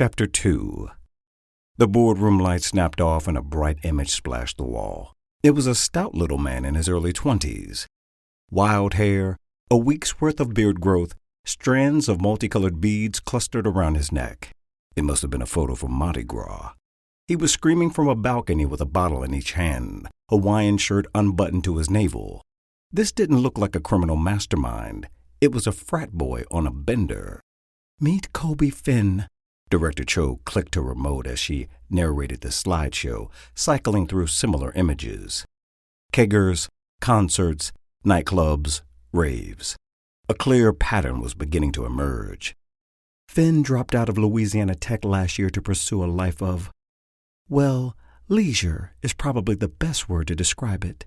Chapter 2. The boardroom light snapped off and a bright image splashed the wall. It was a stout little man in his early 20s. Wild hair, a week's worth of beard growth, strands of multicolored beads clustered around his neck. It must have been a photo from Mardi Gras. He was screaming from a balcony with a bottle in each hand, Hawaiian shirt unbuttoned to his navel. This didn't look like a criminal mastermind. It was a frat boy on a bender. "Meet Colby Finn." Director Cho clicked her remote as she narrated the slideshow, cycling through similar images. Keggers, concerts, nightclubs, raves. A clear pattern was beginning to emerge. Finn dropped out of Louisiana Tech last year to pursue a life of, well, leisure is probably the best word to describe it.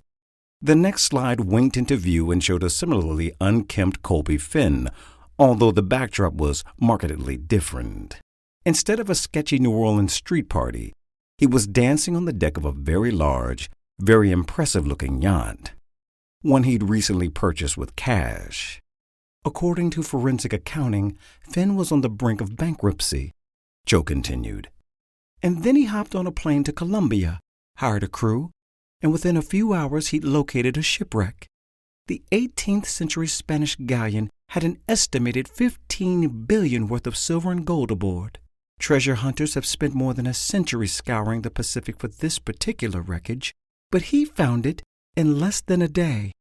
The next slide winked into view and showed a similarly unkempt Colby Finn, although the backdrop was markedly different. Instead of a sketchy New Orleans street party, he was dancing on the deck of a very large, very impressive-looking yacht, one he'd recently purchased with cash. According to forensic accounting, Finn was on the brink of bankruptcy, Joe continued. And then he hopped on a plane to Colombia, hired a crew, and within a few hours he'd located a shipwreck. The 18th century Spanish galleon had an estimated $15 billion worth of silver and gold aboard. Treasure hunters have spent more than a century scouring the Pacific for this particular wreckage, but he found it in less than a day.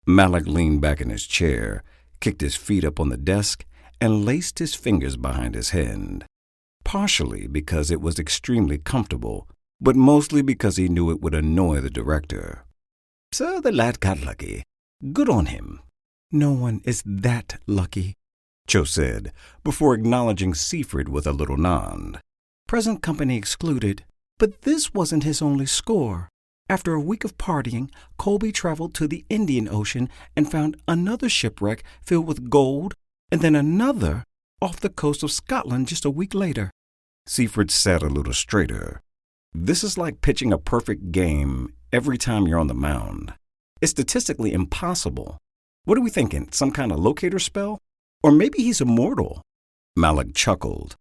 Malik leaned back in his chair, kicked his feet up on the desk, and laced his fingers behind his head, partially because it was extremely comfortable, but mostly because he knew it would annoy the director. So the lad got lucky. Good on him. No one is that lucky, Cho said, before acknowledging Seaford with a little nod. Present company excluded, but this wasn't his only score. After a week of partying, Colby traveled to the Indian Ocean and found another shipwreck filled with gold, and then another off the coast of Scotland just a week later. Seaford sat a little straighter. This is like pitching a perfect game every time you're on the mound. It's statistically impossible. What are we thinking, some kind of locator spell? Or maybe he's immortal. Malik chuckled.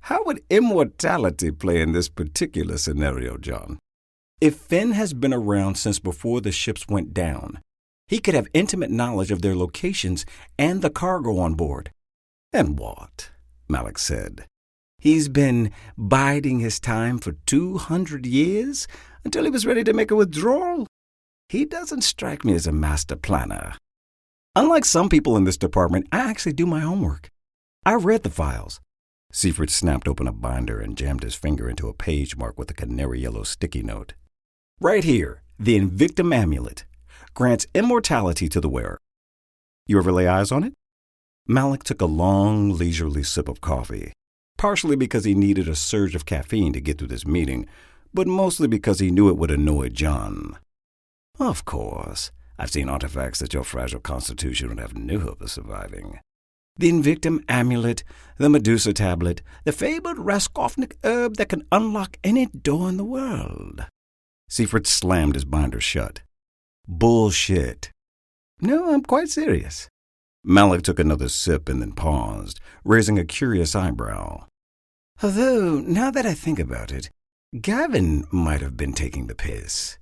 How would immortality play in this particular scenario, John? If Finn has been around since before the ships went down, he could have intimate knowledge of their locations and the cargo on board. And what? Malik said. He's been biding his time for 200 years until he was ready to make a withdrawal. He doesn't strike me as a master planner. Unlike some people in this department, I actually do my homework. I read the files. Seaford snapped open a binder and jammed his finger into a page marked with a canary yellow sticky note. Right here, the Invictum Amulet grants immortality to the wearer. You ever lay eyes on it? Malik took a long, leisurely sip of coffee, partially because he needed a surge of caffeine to get through this meeting, but mostly because he knew it would annoy John. Of course. I've seen artifacts that your fragile constitution would have no hope of surviving. The Invictum Amulet, the Medusa Tablet, the fabled Raskolnik herb that can unlock any door in the world. Seaford slammed his binder shut. Bullshit. No, I'm quite serious. Malik took another sip and then paused, raising a curious eyebrow. Although, now that I think about it, Gavin might have been taking the piss.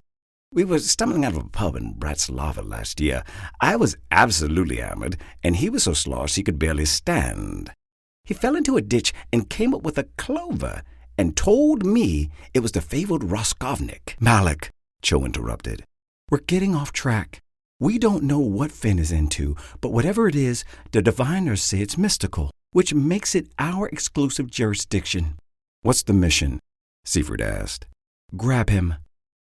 We were stumbling out of a pub in Bratislava last year. I was absolutely hammered, and he was so sloshed he could barely stand. He fell into a ditch and came up with a clover and told me it was the fabled Raskolnik. Malik, Cho interrupted. We're getting off track. We don't know what Finn is into, but whatever it is, the diviners say it's mystical, which makes it our exclusive jurisdiction. What's the mission? Seaford asked. Grab him.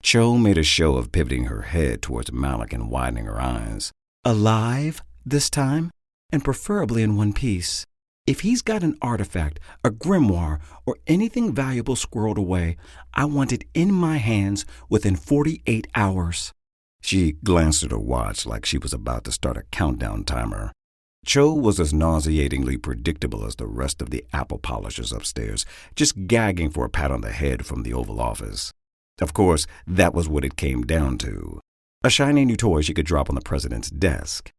Cho made a show of pivoting her head towards Malik and widening her eyes. Alive, this time, and preferably in one piece. If he's got an artifact, a grimoire, or anything valuable squirreled away, I want it in my hands within 48 hours. She glanced at her watch like she was about to start a countdown timer. Cho was as nauseatingly predictable as the rest of the apple polishers upstairs, just gagging for a pat on the head from the Oval Office. Of course, that was what it came down to. A shiny new toy she could drop on the president's desk.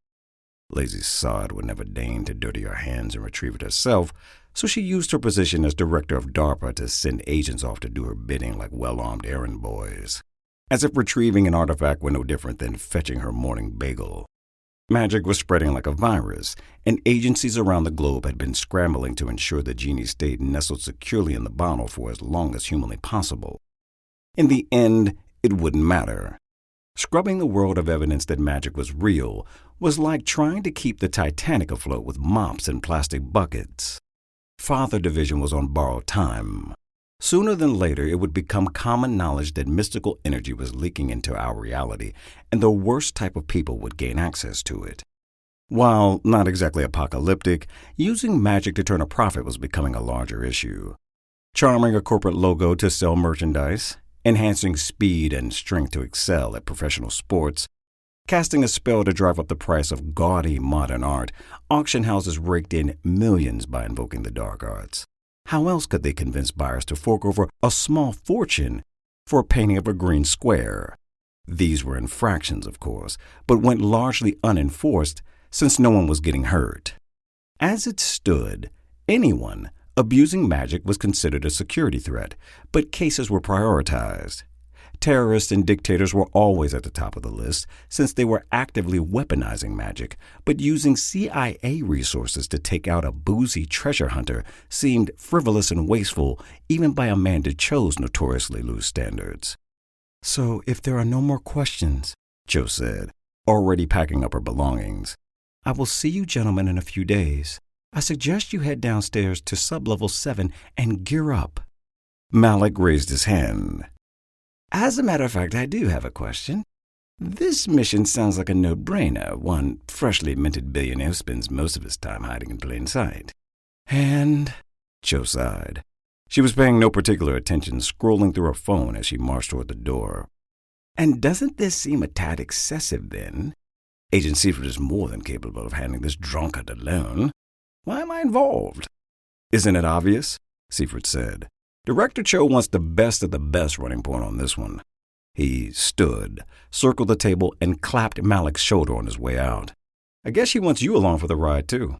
Lazy sod would never deign to dirty her hands and retrieve it herself, so she used her position as director of DARPA to send agents off to do her bidding like well-armed errand boys, as if retrieving an artifact were no different than fetching her morning bagel. Magic was spreading like a virus, and agencies around the globe had been scrambling to ensure the genie stayed nestled securely in the bottle for as long as humanly possible. In the end, it wouldn't matter. Scrubbing the world of evidence that magic was real was like trying to keep the Titanic afloat with mops and plastic buckets. Father Division was on borrowed time. Sooner than later, it would become common knowledge that mystical energy was leaking into our reality, and the worst type of people would gain access to it. While not exactly apocalyptic, using magic to turn a profit was becoming a larger issue. Charming a corporate logo to sell merchandise, enhancing speed and strength to excel at professional sports, casting a spell to drive up the price of gaudy modern art, auction houses raked in millions by invoking the dark arts. How else could they convince buyers to fork over a small fortune for a painting of a green square? These were infractions, of course, but went largely unenforced since no one was getting hurt. As it stood, anyone abusing magic was considered a security threat, but cases were prioritized. Terrorists and dictators were always at the top of the list since they were actively weaponizing magic, but using CIA resources to take out a boozy treasure hunter seemed frivolous and wasteful even by a man who chose notoriously loose standards. "So if there are no more questions," Jo said, already packing up her belongings, "I will see you gentlemen in a few days. I suggest you head downstairs to Sublevel 7 and gear up." Malik raised his hand. "As a matter of fact, I do have a question. This mission sounds like a no-brainer. One freshly minted billionaire spends most of his time hiding in plain sight." "And?" Jo sighed. She was paying no particular attention, scrolling through her phone as she marched toward the door. "And doesn't this seem a tad excessive, then? Agent Seifert is more than capable of handling this drunkard alone. Why am I involved?" "Isn't it obvious?" Seifert said. "Director Cho wants the best of the best running point on this one." He stood, circled the table, and clapped Malik's shoulder on his way out. "I guess she wants you along for the ride, too."